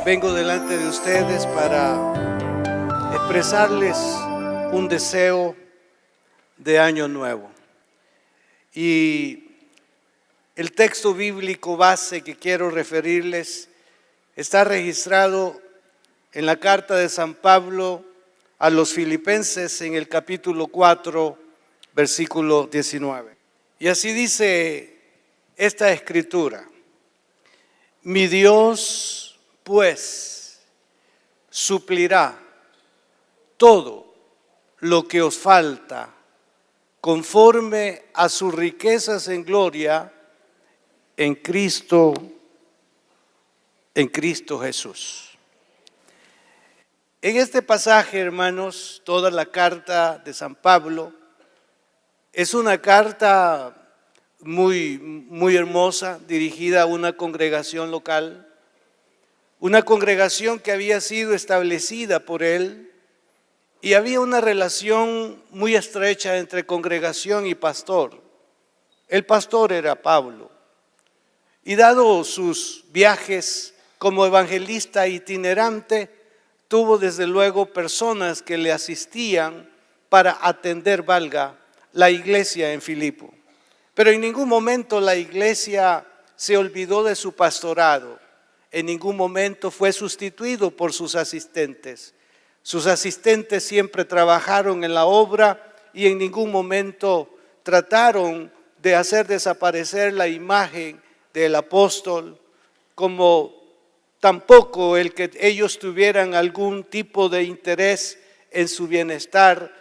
vengo delante de ustedes para expresarles un deseo de año nuevo. Y el texto bíblico base que quiero referirles está registrado en la carta de San Pablo a los Filipenses en el capítulo 4, versículo 19. Y así dice esta escritura: mi Dios, pues, suplirá todo lo que os falta conforme a sus riquezas en gloria en Cristo Jesús. En este pasaje, hermanos, toda la carta de San Pablo es una carta muy hermosa, dirigida a una congregación local, una congregación que había sido establecida por él, y había una relación muy estrecha entre congregación y pastor. El pastor era Pablo, y dado sus viajes como evangelista itinerante, tuvo desde luego personas que le asistían para atender, la iglesia en Filipo. Pero en ningún momento la iglesia se olvidó de su pastorado, en ningún momento fue sustituido por sus asistentes. Sus asistentes siempre trabajaron en la obra y en ningún momento trataron de hacer desaparecer la imagen del apóstol, como tampoco el que ellos tuvieran algún tipo de interés en su bienestar,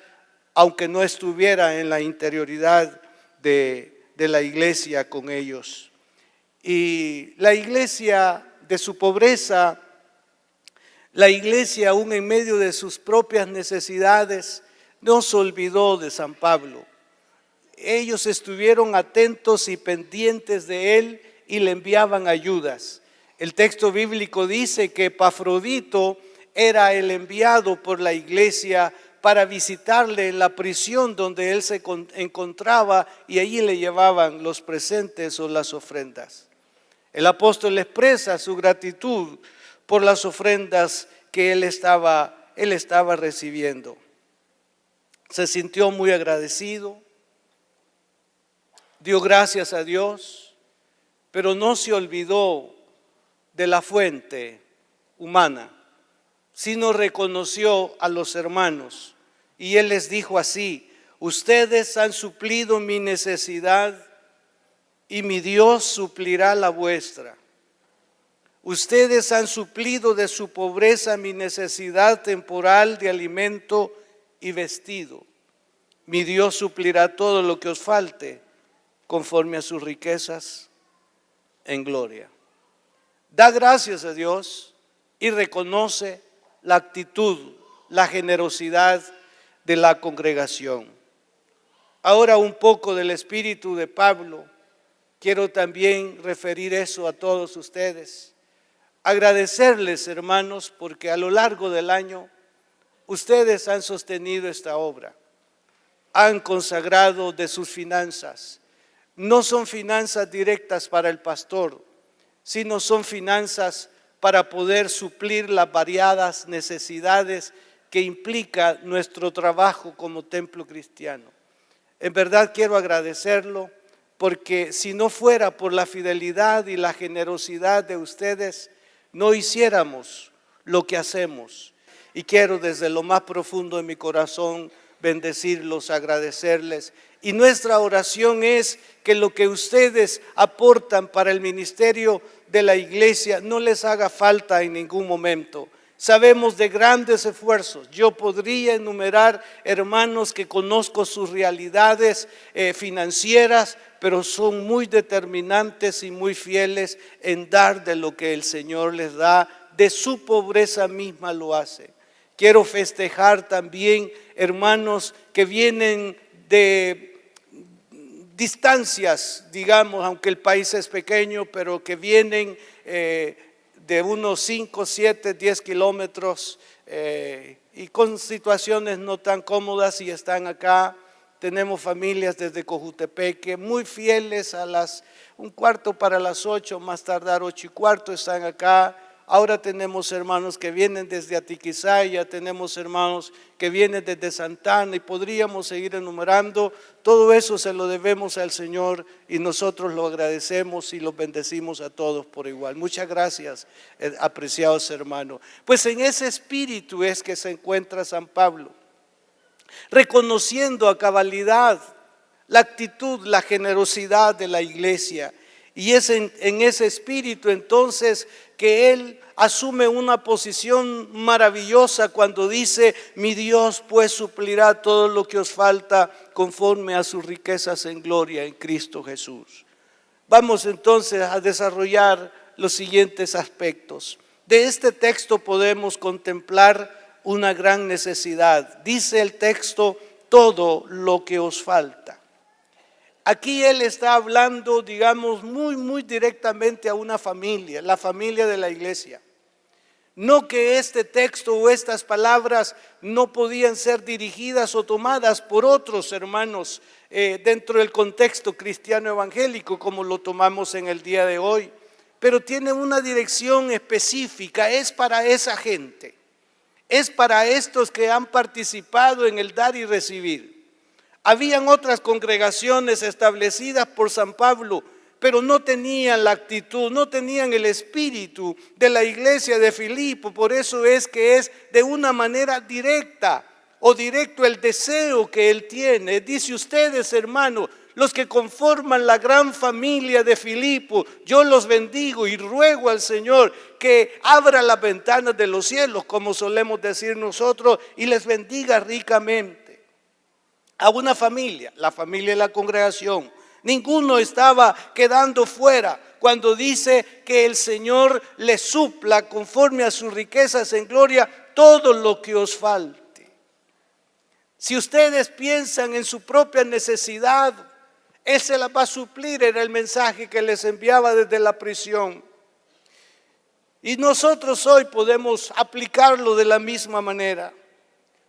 aunque no estuviera en la interioridad de la iglesia con ellos. Y la iglesia, de su pobreza, la iglesia aún en medio de sus propias necesidades, no se olvidó de San Pablo. Ellos estuvieron atentos y pendientes de él y le enviaban ayudas. El texto bíblico dice que Epafrodito era el enviado por la iglesia para visitarle en la prisión donde él se encontraba, y allí le llevaban los presentes o las ofrendas. El apóstol expresa su gratitud por las ofrendas que él estaba recibiendo. Se sintió muy agradecido, dio gracias a Dios, pero no se olvidó de la fuente humana, sino reconoció a los hermanos, y él les dijo así: ustedes han suplido mi necesidad y mi Dios suplirá la vuestra. Ustedes han suplido de su pobreza mi necesidad temporal de alimento y vestido. Mi Dios suplirá todo lo que os falte conforme a sus riquezas en gloria. Da gracias a Dios y reconoce la actitud, la generosidad de la congregación. Ahora un poco del espíritu de Pablo. Quiero también referir eso a todos ustedes. Agradecerles, hermanos, porque a lo largo del año ustedes han sostenido esta obra, han consagrado de sus finanzas. No son finanzas directas para el pastor, sino son finanzas para poder suplir las variadas necesidades que implica nuestro trabajo como templo cristiano. En verdad quiero agradecerlo, porque si no fuera por la fidelidad y la generosidad de ustedes, no hiciéramos lo que hacemos. Y quiero desde lo más profundo de mi corazón bendecirlos, agradecerles. Y nuestra oración es que lo que ustedes aportan para el ministerio de la iglesia no les haga falta en ningún momento. Sabemos de grandes esfuerzos. Yo podría enumerar hermanos que conozco sus realidades financieras, pero son muy determinantes y muy fieles en dar de lo que el Señor les da, de su pobreza misma lo hace. Quiero festejar también hermanos que vienen de distancias, digamos, aunque el país es pequeño, pero que vienen de unos 5, 7, 10 kilómetros y con situaciones no tan cómodas y están acá. Tenemos familias desde Cojutepeque muy fieles, a las 7:15, más tardar 8:15 están acá. ahora tenemos hermanos que vienen desde Atiquizaya, tenemos hermanos que vienen desde Santana y podríamos seguir enumerando. Todo eso se lo debemos al Señor y nosotros lo agradecemos y los bendecimos a todos por igual. Muchas gracias, apreciados hermanos. Pues en ese espíritu es que se encuentra San Pablo, reconociendo a cabalidad la actitud, la generosidad de la iglesia. Y es en ese espíritu entonces que él asume una posición maravillosa cuando dice: mi Dios pues suplirá todo lo que os falta conforme a sus riquezas en gloria en Cristo Jesús. Vamos entonces a desarrollar los siguientes aspectos. De este texto podemos contemplar una gran necesidad. Dice el texto: todo lo que os falta. Aquí él está hablando, digamos, muy directamente a una familia, la familia de la iglesia. No que este texto o estas palabras no podían ser dirigidas o tomadas por otros hermanos dentro del contexto cristiano evangélico, como lo tomamos en el día de hoy, pero tiene una dirección específica, es para esa gente, es para estos que han participado en el dar y recibir. Habían otras congregaciones establecidas por San Pablo, pero no tenían la actitud, no tenían el espíritu de la iglesia de Filipo. Por eso es que es de una manera directa o directo el deseo que él tiene. Dice: ustedes, hermanos, los que conforman la gran familia de Filipo, yo los bendigo y ruego al Señor que abra las ventanas de los cielos, como solemos decir nosotros, y les bendiga ricamente. A una familia, la familia de la congregación. Ninguno estaba quedando fuera cuando dice que el Señor les supla conforme a sus riquezas en gloria todo lo que os falte. Si ustedes piensan en su propia necesidad, Él se la va a suplir, era el mensaje que les enviaba desde la prisión. Y nosotros hoy podemos aplicarlo de la misma manera,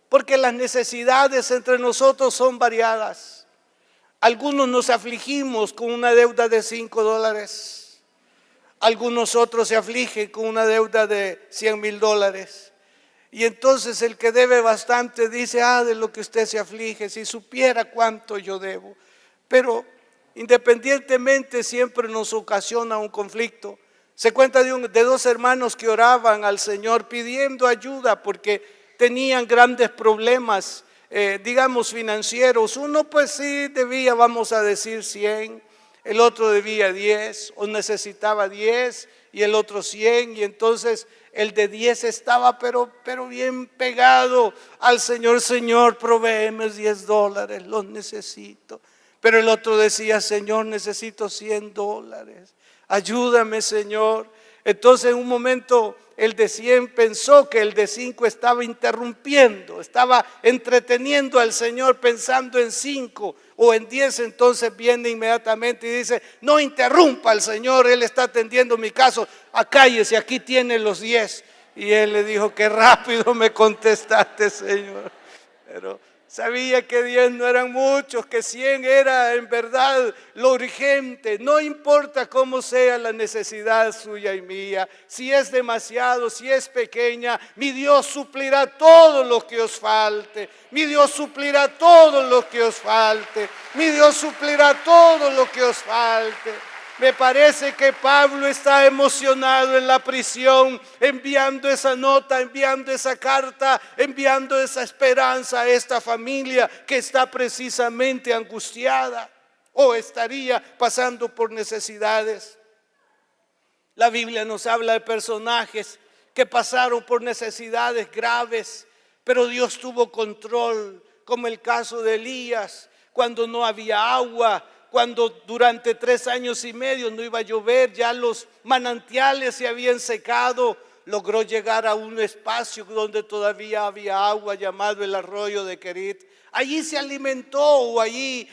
porque las necesidades entre nosotros son variadas. Algunos nos afligimos con una deuda de $5. Algunos otros se afligen con una deuda de $100,000. Y entonces el que debe bastante dice: de lo que usted se aflige, si supiera cuánto yo debo. Pero independientemente siempre nos ocasiona un conflicto. Se cuenta de dos hermanos que oraban al Señor pidiendo ayuda porque tenían grandes problemas, digamos, financieros. Uno pues sí debía, vamos a decir, 100, el otro debía 10 o necesitaba 10 y el otro 100, y entonces el de 10 estaba pero bien pegado al Señor: Señor, provéeme $10, los necesito. Pero el otro decía: Señor, necesito $100, ayúdame, Señor. Entonces en un momento el de 100 pensó que el de 5 estaba interrumpiendo, estaba entreteniendo al Señor pensando en 5 o en 10. Entonces viene inmediatamente y dice: no interrumpa al Señor, Él está atendiendo mi caso, cállese, aquí tiene los 10. Y él le dijo: qué rápido me contestaste, Señor. Pero sabía que 10 no eran muchos, que 100 era en verdad lo urgente. No importa cómo sea la necesidad suya y mía, si es demasiado, si es pequeña, mi Dios suplirá todo lo que os falte. Mi Dios suplirá todo lo que os falte. Mi Dios suplirá todo lo que os falte. Me parece que Pablo está emocionado en la prisión, enviando esa nota, enviando esa carta, enviando esa esperanza a esta familia que está precisamente angustiada o estaría pasando por necesidades. La Biblia nos habla de personajes que pasaron por necesidades graves, pero Dios tuvo control, como el caso de Elías, cuando no había agua, cuando durante 3 años y medio no iba a llover, ya los manantiales se habían secado, logró llegar a un espacio donde todavía había agua, llamado el arroyo de Querit. Allí se alimentó, o allí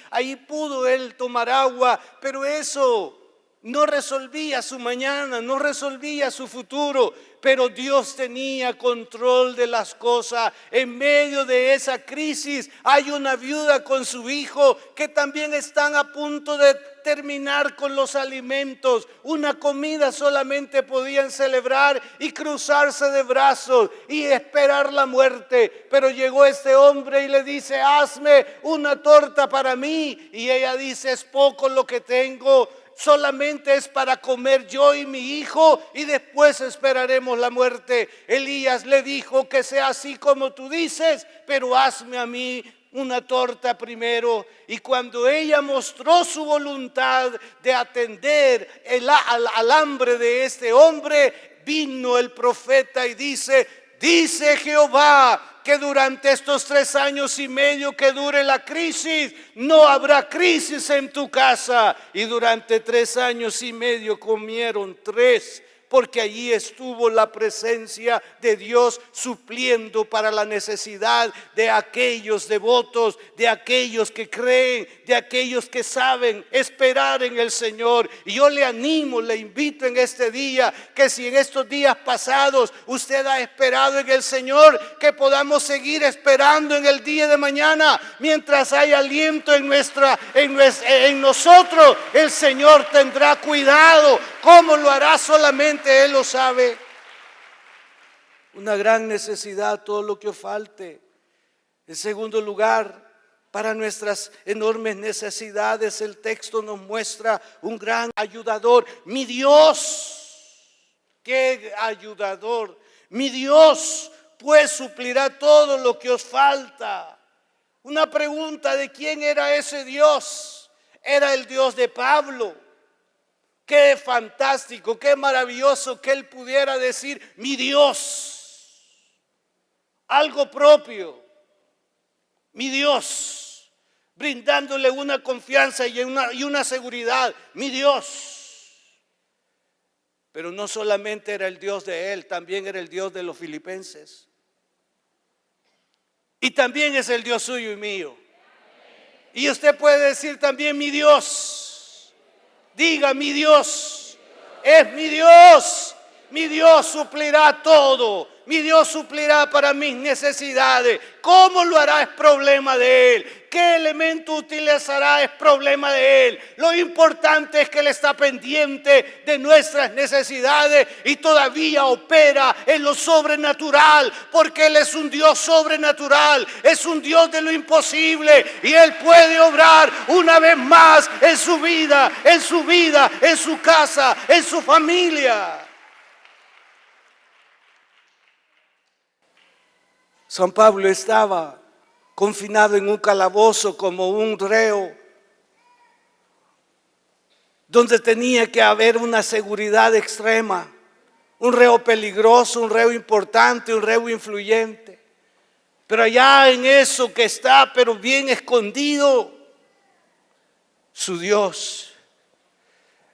pudo él tomar agua, pero eso no resolvía su mañana, no resolvía su futuro, pero Dios tenía control de las cosas. En medio de esa crisis hay una viuda con su hijo que también están a punto de terminar con los alimentos. Una comida solamente podían celebrar y cruzarse de brazos y esperar la muerte. Pero llegó este hombre y le dice: hazme una torta para mí. Y ella dice: es poco lo que tengo, solamente es para comer yo y mi hijo, y después esperaremos la muerte. Elías le dijo: que sea así como tú dices, pero hazme a mí una torta primero. Y cuando ella mostró su voluntad de atender al hambre de este hombre, vino el profeta y dice: dice Jehová que durante estos 3 años y medio que dure la crisis, no habrá crisis en tu casa. Y durante 3 años y medio comieron 3, porque allí estuvo la presencia de Dios supliendo para la necesidad de aquellos devotos, de aquellos que creen, de aquellos que saben esperar en el Señor. Y yo le animo, le invito en este día, que si en estos días pasados usted ha esperado en el Señor, que podamos seguir esperando en el día de mañana. Mientras hay aliento en nosotros, el Señor tendrá cuidado. ¿Cómo lo hará? Solamente Él lo sabe. Una gran necesidad, todo lo que os falte. En segundo lugar, para nuestras enormes necesidades, el texto nos muestra un gran ayudador. Mi Dios, qué ayudador. Mi Dios pues suplirá todo lo que os falta. Una pregunta: ¿de quién era ese Dios? Era el Dios de Pablo. Qué fantástico, qué maravilloso que él pudiera decir: mi Dios, algo propio, mi Dios, brindándole una confianza y una seguridad, mi Dios. Pero no solamente era el Dios de él, también era el Dios de los filipenses. Y también es el Dios suyo y mío. Y usted puede decir también: mi Dios. Diga: mi Dios, es mi Dios. Mi Dios suplirá todo. Mi Dios suplirá para mis necesidades. ¿Cómo lo hará? Es problema de Él. ¿Qué elemento utilizará? Es problema de Él. Lo importante es que Él está pendiente de nuestras necesidades y todavía opera en lo sobrenatural, porque Él es un Dios sobrenatural, es un Dios de lo imposible, y Él puede obrar una vez más en su vida, en su casa, en su familia. San Pablo estaba confinado en un calabozo como un reo, donde tenía que haber una seguridad extrema, un reo peligroso, un reo importante, un reo influyente. Pero allá en eso que está, pero bien escondido, su Dios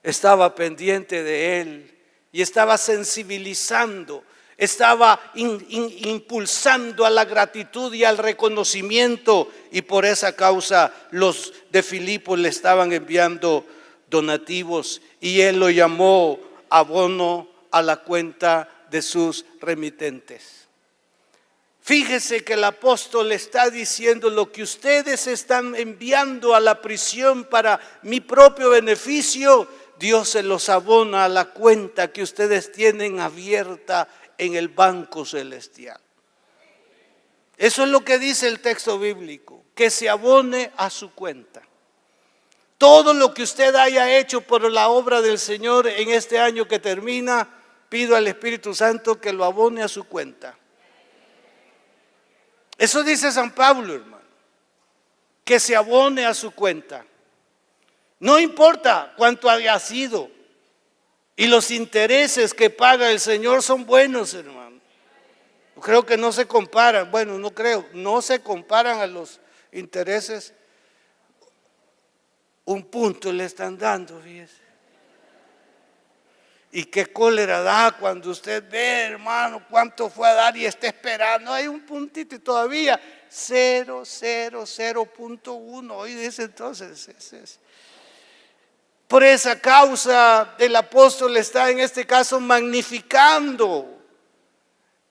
estaba pendiente de él y estaba sensibilizando, estaba impulsando a la gratitud y al reconocimiento, y por esa causa los de Filipos le estaban enviando donativos, y él lo llamó abono a la cuenta de sus remitentes. Fíjese que el apóstol está diciendo: lo que ustedes están enviando a la prisión para mi propio beneficio, Dios se los abona a la cuenta que ustedes tienen abierta en el banco celestial. Eso es lo que dice el texto bíblico, que se abone a su cuenta. Todo lo que usted haya hecho por la obra del Señor en este año que termina, pido al Espíritu Santo que lo abone a su cuenta. Eso dice San Pablo, hermano, que se abone a su cuenta. No importa cuánto haya sido, y los intereses que paga el Señor son buenos, hermano. Creo que no se comparan, bueno, no se comparan a los intereses. Un punto le están dando, fíjese. Y qué cólera da cuando usted ve, hermano, cuánto fue a dar y está esperando. Hay un puntito y todavía 0,001. Hoy dice entonces, Por esa causa el apóstol está en este caso magnificando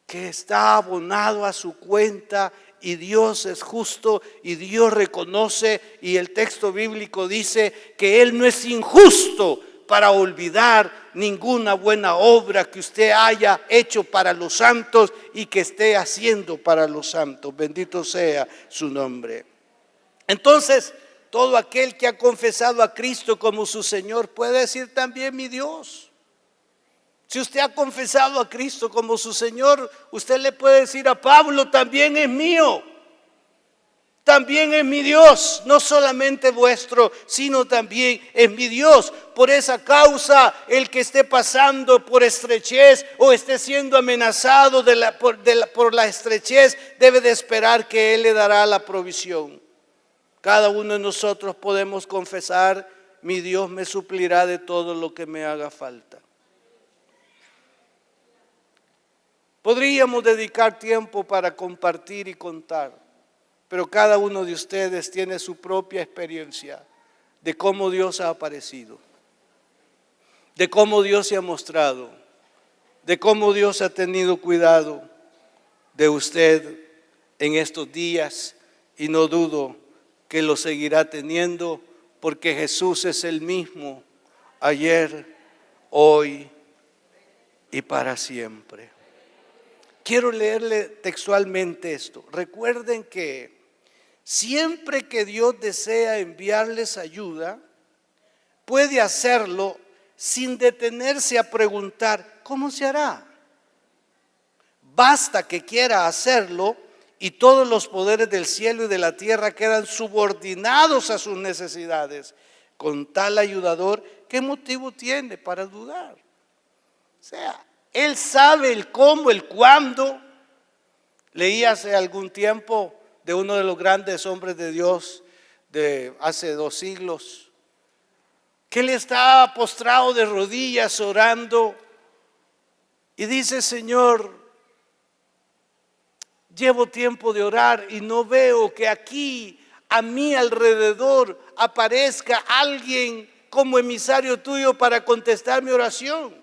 que está abonado a su cuenta y Dios es justo y Dios reconoce, y el texto bíblico dice que Él no es injusto para olvidar ninguna buena obra que usted haya hecho para los santos y que esté haciendo para los santos. Bendito sea su nombre. Entonces, todo aquel que ha confesado a Cristo como su Señor puede decir también mi Dios. Si usted ha confesado a Cristo como su Señor, usted le puede decir a Pablo, también es mío, también es mi Dios, no solamente vuestro, sino también es mi Dios. Por esa causa, el que esté pasando por estrechez o esté siendo amenazado por la estrechez, debe de esperar que Él le dará la provisión. Cada uno de nosotros podemos confesar, mi Dios me suplirá de todo lo que me haga falta. Podríamos dedicar tiempo para compartir y contar, pero cada uno de ustedes tiene su propia experiencia de cómo Dios ha aparecido, de cómo Dios se ha mostrado, de cómo Dios ha tenido cuidado de usted en estos días, y no dudo que lo seguirá teniendo, porque Jesús es el mismo ayer, hoy y para siempre. Quiero leerle textualmente esto. Recuerden que siempre que Dios desea enviarles ayuda, puede hacerlo sin detenerse a preguntar, ¿cómo se hará? Basta que quiera hacerlo y todos los poderes del cielo y de la tierra quedan subordinados a sus necesidades. Con tal ayudador, ¿qué motivo tiene para dudar? O sea, Él sabe el cómo, el cuándo. Leí hace algún tiempo de uno de los grandes hombres de Dios de hace 2 siglos, que él estaba postrado de rodillas orando y dice, Señor, llevo tiempo de orar y no veo que aquí a mi alrededor aparezca alguien como emisario tuyo para contestar mi oración.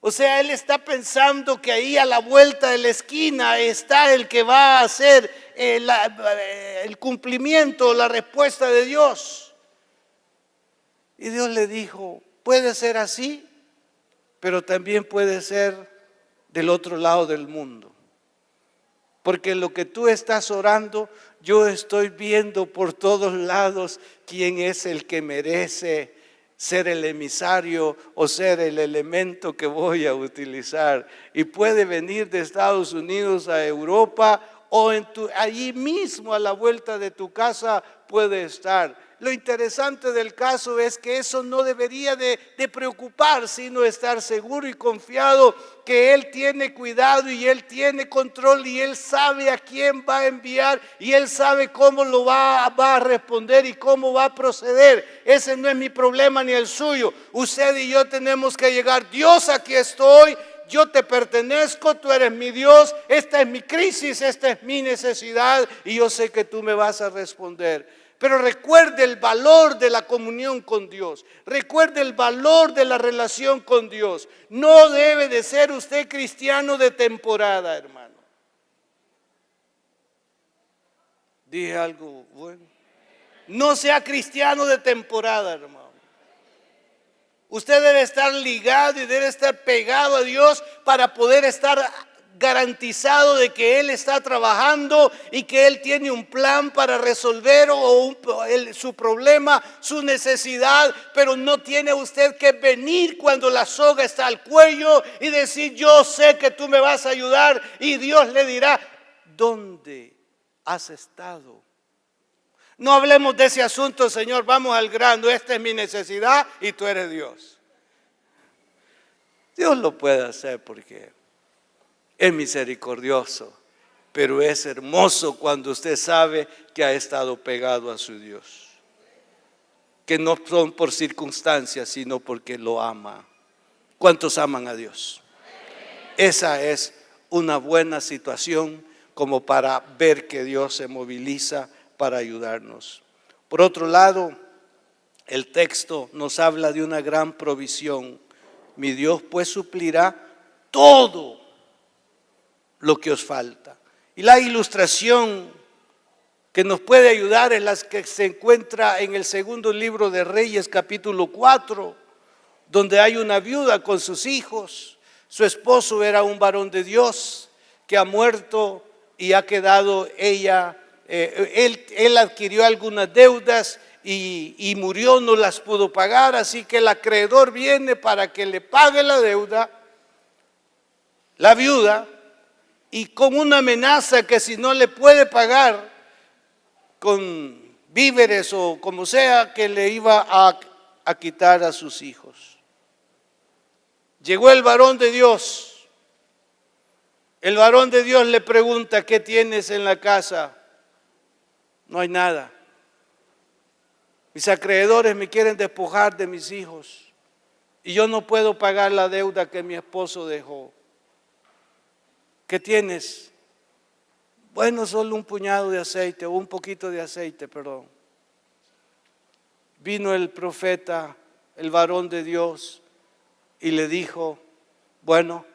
O sea, él está pensando que ahí a la vuelta de la esquina está el que va a hacer el cumplimiento, la respuesta de Dios. Y Dios le dijo, puede ser así, pero también puede ser del otro lado del mundo. Porque en lo que tú estás orando, yo estoy viendo por todos lados quién es el que merece ser el emisario o ser el elemento que voy a utilizar. Y puede venir de Estados Unidos a Europa o allí mismo a la vuelta de tu casa puede estar. Lo interesante del caso es que eso no debería de preocupar, sino estar seguro y confiado que Él tiene cuidado y Él tiene control y Él sabe a quién va a enviar y Él sabe cómo lo va a responder y cómo va a proceder. Ese no es mi problema ni el suyo. Usted y yo tenemos que llegar, Dios, aquí estoy, yo te pertenezco, tú eres mi Dios, esta es mi crisis, esta es mi necesidad y yo sé que tú me vas a responder. Pero recuerde el valor de la comunión con Dios. Recuerde el valor de la relación con Dios. No debe de ser usted cristiano de temporada, hermano. Dije algo bueno. No sea cristiano de temporada, hermano. Usted debe estar ligado y debe estar pegado a Dios para poder estar garantizado de que Él está trabajando y que Él tiene un plan para resolver su problema, su necesidad, pero no tiene usted que venir cuando la soga está al cuello y decir, yo sé que tú me vas a ayudar, y Dios le dirá, ¿dónde has estado? No hablemos de ese asunto, Señor, vamos al grano, esta es mi necesidad y tú eres Dios. Dios lo puede hacer porque es misericordioso, pero es hermoso cuando usted sabe que ha estado pegado a su Dios, que no son por circunstancias, sino porque lo ama. ¿Cuántos aman a Dios? Esa es una buena situación como para ver que Dios se moviliza para ayudarnos. Por otro lado, el texto nos habla de una gran provisión. Mi Dios pues suplirá todo lo que os falta. Y la ilustración que nos puede ayudar es la que se encuentra en el segundo libro de Reyes, capítulo 4, donde hay una viuda con sus hijos. Su esposo era un varón de Dios que ha muerto y ha quedado ella, él adquirió algunas deudas y murió, no las pudo pagar, así que el acreedor viene para que le pague la deuda, la viuda, y con una amenaza que si no le puede pagar con víveres o como sea, que le iba a quitar a sus hijos. Llegó el varón de Dios. El varón de Dios le pregunta: ¿qué tienes en la casa? No hay nada. Mis acreedores me quieren despojar de mis hijos y yo no puedo pagar la deuda que mi esposo dejó. ¿Qué tienes? Bueno, solo un puñado de aceite, o un poquito de aceite, perdón. Vino el profeta, el varón de Dios, y le dijo: bueno,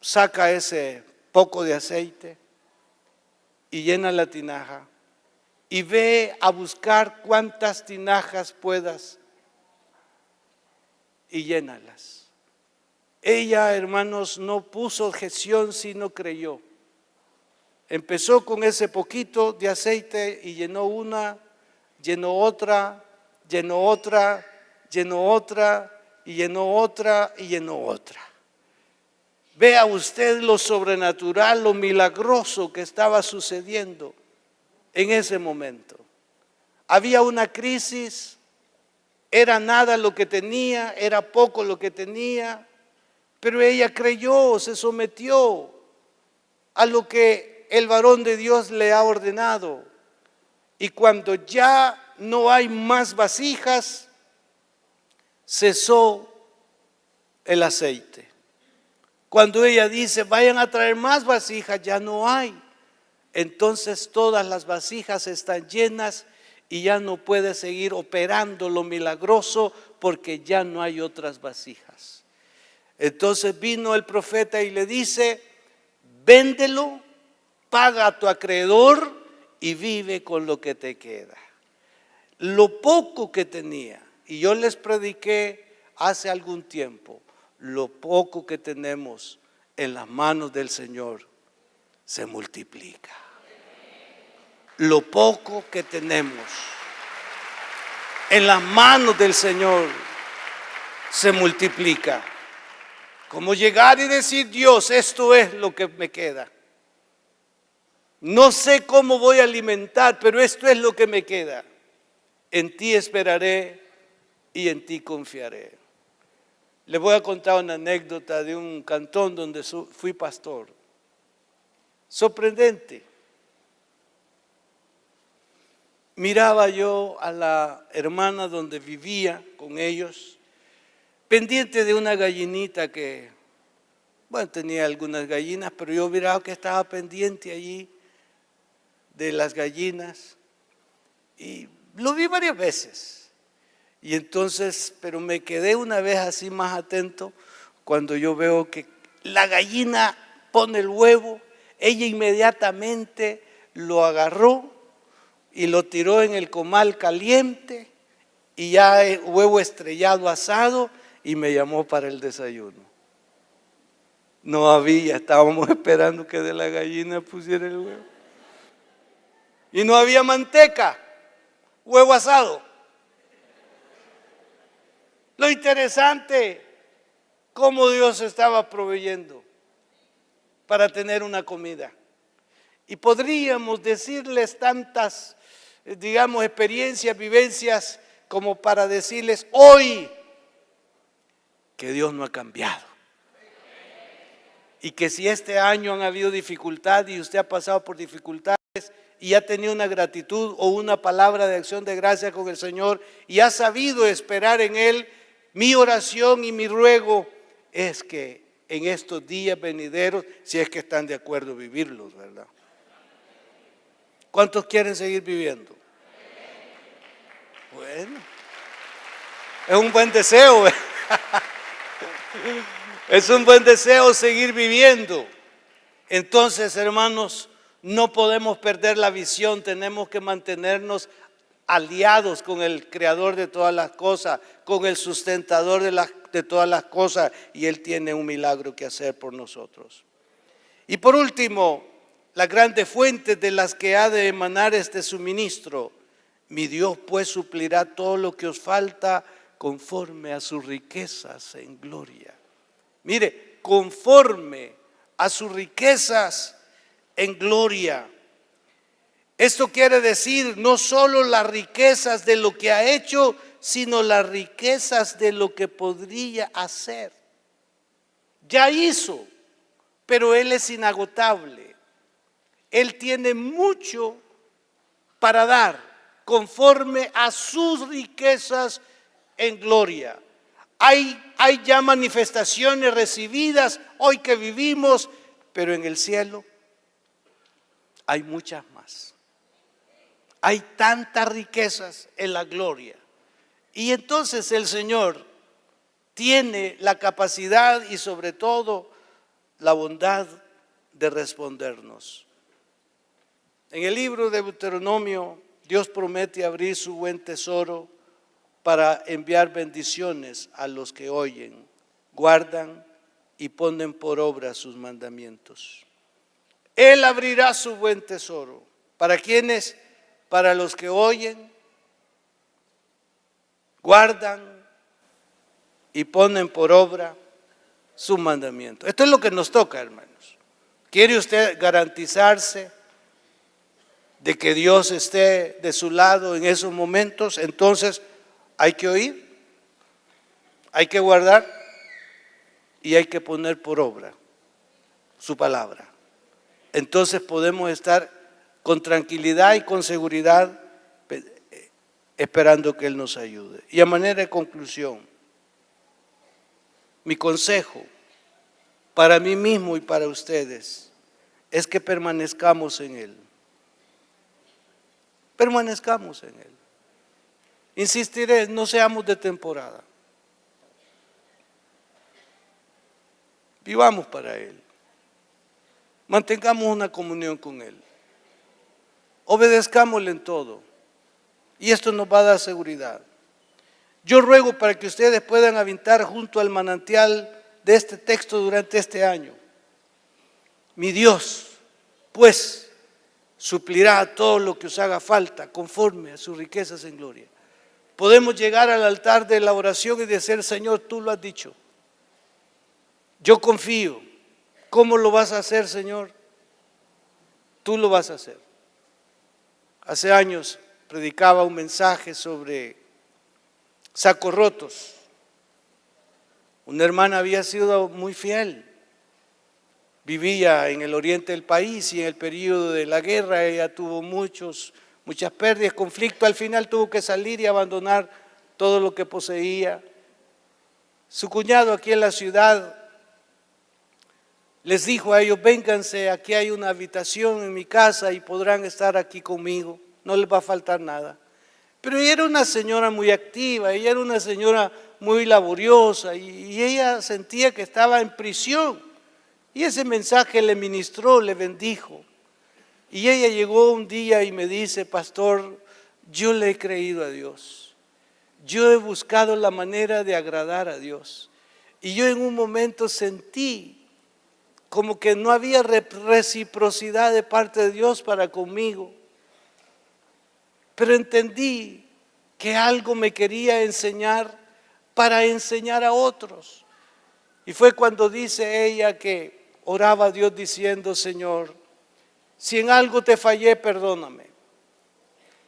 saca ese poco de aceite y llena la tinaja y ve a buscar cuantas tinajas puedas y llénalas. Ella, hermanos, no puso objeción, sino creyó. Empezó con ese poquito de aceite y llenó una, llenó otra, llenó otra, llenó otra, y llenó otra, y llenó otra. Vea usted lo sobrenatural, lo milagroso que estaba sucediendo en ese momento. Había una crisis, era nada lo que tenía, era poco lo que tenía, pero ella creyó, se sometió a lo que el varón de Dios le ha ordenado. Y cuando ya no hay más vasijas, cesó el aceite. Cuando ella dice: vayan a traer más vasijas, ya no hay. Entonces todas las vasijas están llenas y ya no puede seguir operando lo milagroso porque ya no hay otras vasijas. Entonces vino el profeta y le dice: véndelo, paga a tu acreedor y vive con lo que te queda. Lo poco que tenía, y yo les prediqué hace algún tiempo, lo poco que tenemos en las manos del Señor se multiplica. Lo poco que tenemos en las manos del Señor se multiplica. Como llegar y decir: Dios, esto es lo que me queda. No sé cómo voy a alimentar, pero esto es lo que me queda. En ti esperaré y en ti confiaré. Les voy a contar una anécdota de un cantón donde fui pastor. Sorprendente. Miraba yo a la hermana donde vivía con ellos, pendiente de una gallinita que, bueno, tenía algunas gallinas, pero yo miraba que estaba pendiente allí de las gallinas y lo vi varias veces. Y entonces, pero me quedé una vez así más atento cuando yo veo que la gallina pone el huevo, ella inmediatamente lo agarró y lo tiró en el comal caliente y ya huevo estrellado asado y me llamó para el desayuno. No había, estábamos esperando que de la gallina pusiera el huevo. Y no había manteca, huevo asado. Lo interesante, cómo Dios estaba proveyendo para tener una comida. Y podríamos decirles tantas, digamos, experiencias, vivencias, como para decirles hoy que Dios no ha cambiado. Y que si este año han habido dificultad y usted ha pasado por dificultades y ha tenido una gratitud o una palabra de acción de gracia con el Señor y ha sabido esperar en Él, mi oración y mi ruego es que en estos días venideros, si es que están de acuerdo vivirlos, ¿verdad? ¿Cuántos quieren seguir viviendo? Bueno, es un buen deseo. Es un buen deseo seguir viviendo. Entonces, hermanos, no podemos perder la visión, tenemos que mantenernos aliados con el creador de todas las cosas, con el sustentador de todas las cosas, y Él tiene un milagro que hacer por nosotros. Y por último, las grandes fuentes de las que ha de emanar este suministro. Mi Dios pues suplirá todo lo que os falta conforme a sus riquezas en gloria. Mire, conforme a sus riquezas en gloria. Esto quiere decir no solo las riquezas de lo que ha hecho, sino las riquezas de lo que podría hacer. Ya hizo, pero Él es inagotable. Él tiene mucho para dar, conforme a sus riquezas en gloria. Hay ya manifestaciones recibidas hoy que vivimos, pero en el cielo hay muchas más. Hay tantas riquezas en la gloria. Y entonces el Señor tiene la capacidad y sobre todo la bondad de respondernos. En el libro de Deuteronomio, Dios promete abrir su buen tesoro para enviar bendiciones a los que oyen, guardan y ponen por obra sus mandamientos. Él abrirá su buen tesoro. ¿Para quiénes? Para los que oyen, guardan y ponen por obra su mandamiento. Esto es lo que nos toca, hermanos. ¿Quiere usted garantizarse de que Dios esté de su lado en esos momentos? Entonces hay que oír, hay que guardar y hay que poner por obra su palabra. Entonces podemos estar con tranquilidad y con seguridad esperando que Él nos ayude. Y a manera de conclusión, mi consejo para mí mismo y para ustedes es que permanezcamos en Él. Permanezcamos en Él. Insistiré, no seamos de temporada. Vivamos para Él. Mantengamos una comunión con Él. Obedezcámosle en todo. Y esto nos va a dar seguridad. Yo ruego para que ustedes puedan habitar junto al manantial de este texto durante este año. Mi Dios, pues, suplirá todo lo que os haga falta conforme a sus riquezas en gloria. Podemos llegar al altar de la oración y decir, Señor, tú lo has dicho. Yo confío. ¿Cómo lo vas a hacer, Señor? Tú lo vas a hacer. Hace años predicaba un mensaje sobre sacos rotos. Una hermana había sido muy fiel. Vivía en el oriente del país y en el periodo de la guerra ella tuvo muchas pérdidas, conflicto. Al final tuvo que salir y abandonar todo lo que poseía. Su cuñado aquí en la ciudad les dijo a ellos, vénganse, aquí hay una habitación en mi casa y podrán estar aquí conmigo, no les va a faltar nada. Pero ella era una señora muy activa, ella era una señora muy laboriosa y ella sentía que estaba en prisión. Y ese mensaje le ministró, le bendijo. Y ella llegó un día y me dice, pastor, yo le he creído a Dios. Yo he buscado la manera de agradar a Dios. Y yo en un momento sentí como que no había reciprocidad de parte de Dios para conmigo. Pero entendí que algo me quería enseñar para enseñar a otros. Y fue cuando dice ella que oraba a Dios diciendo, Señor, si en algo te fallé, perdóname.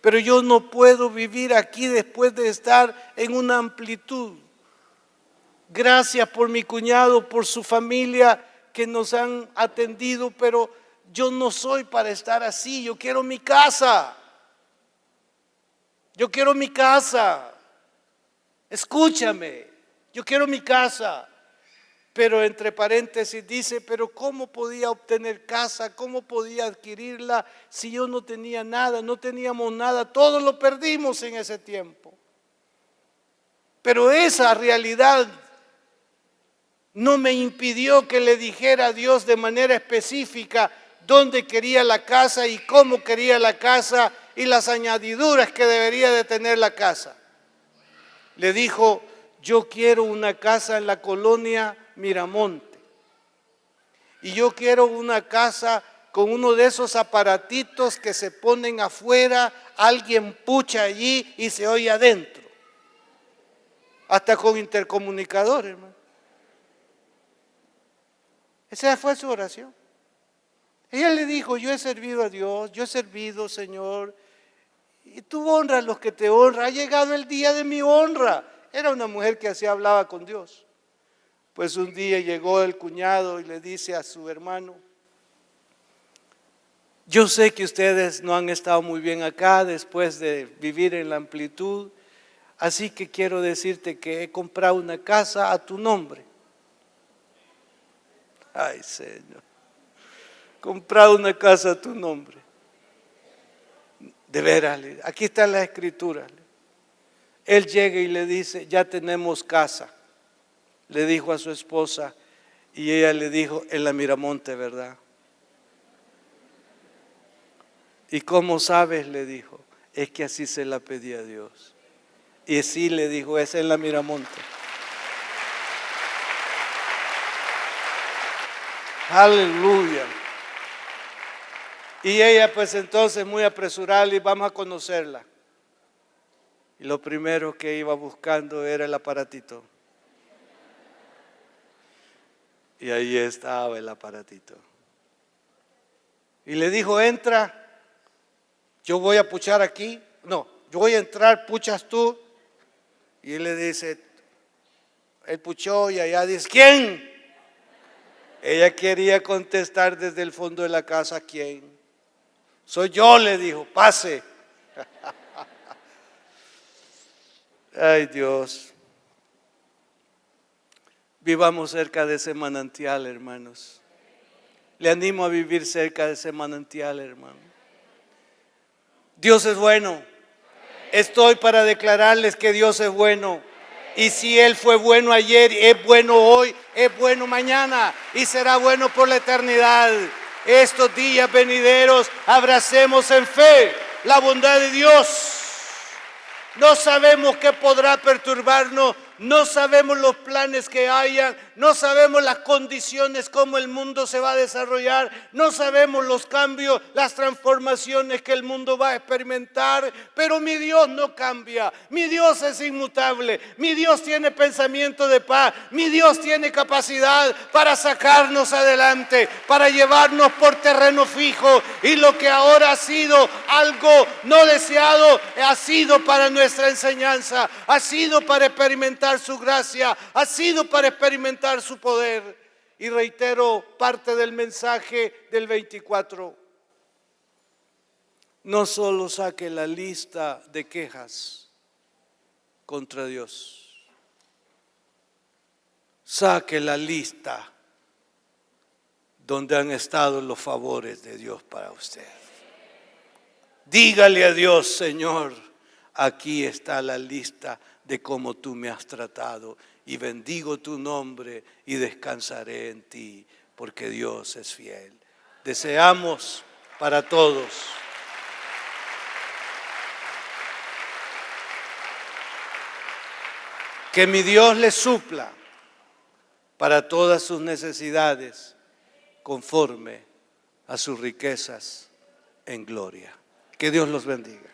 Pero yo no puedo vivir aquí después de estar en una amplitud. Gracias por mi cuñado, por su familia que nos han atendido, pero yo no soy para estar así. Yo quiero mi casa. Yo quiero mi casa. Escúchame, yo quiero mi casa. Pero entre paréntesis dice, pero ¿cómo podía obtener casa? ¿Cómo podía adquirirla si yo no tenía nada? No teníamos nada, todo lo perdimos en ese tiempo. Pero esa realidad no me impidió que le dijera a Dios de manera específica dónde quería la casa y cómo quería la casa y las añadiduras que debería de tener la casa. Le dijo, yo quiero una casa en la colonia Miramonte. Y yo quiero una casa con uno de esos aparatitos que se ponen afuera, alguien pucha allí y se oye adentro. Hasta con intercomunicador, hermano. Esa fue su oración. Ella le dijo, yo he servido a Dios, yo he servido, Señor, y tú honras a los que te honran. Ha llegado el día de mi honra. Era una mujer que así hablaba con Dios. Pues un día llegó el cuñado y le dice a su hermano, yo sé que ustedes no han estado muy bien acá después de vivir en la amplitud, así que quiero decirte que he comprado una casa a tu nombre. Ay, Señor, comprado una casa a tu nombre. De veras, aquí está la escritura. Él llega y le dice, ya tenemos casa. Le dijo a su esposa y ella le dijo, en la Miramonte, ¿verdad? ¿Y cómo sabes? Le dijo, es que así se la pedí a Dios. Y sí, le dijo, es en la Miramonte. Aleluya. Y ella pues entonces muy apresurada y vamos a conocerla. Y lo primero que iba buscando era el aparatito. Y ahí estaba el aparatito. Y le dijo, entra, yo voy a puchar aquí. No, yo voy a entrar, puchas tú. Y él le dice, él puchó y allá dice, ¿quién? Ella quería contestar desde el fondo de la casa, ¿quién? Soy yo, le dijo, pase. Ay, Dios. Vivamos cerca de ese manantial, hermanos. Le animo a vivir cerca de ese manantial, hermano. Dios es bueno. Estoy para declararles que Dios es bueno. Y si Él fue bueno ayer, es bueno hoy, es bueno mañana y será bueno por la eternidad. Estos días venideros, abracemos en fe la bondad de Dios. No sabemos qué podrá perturbarnos, no sabemos los planes que hayan, no sabemos las condiciones, cómo el mundo se va a desarrollar, no sabemos los cambios, las transformaciones que el mundo va a experimentar, pero mi Dios no cambia, mi Dios es inmutable, mi Dios tiene pensamiento de paz, mi Dios tiene capacidad para sacarnos adelante, para llevarnos por terreno fijo, y lo que ahora ha sido algo no deseado, ha sido para nuestra enseñanza, ha sido para experimentar su gracia, ha sido para experimentar su poder. Y reitero parte del mensaje del 24. No solo saque la lista de quejas contra Dios, saque la lista donde han estado los favores de Dios para usted. Dígale a Dios, Señor, aquí está la lista de cómo tú me has tratado y bendigo tu nombre y descansaré en ti, porque Dios es fiel. Deseamos para todos que mi Dios les supla para todas sus necesidades conforme a sus riquezas en gloria. Que Dios los bendiga.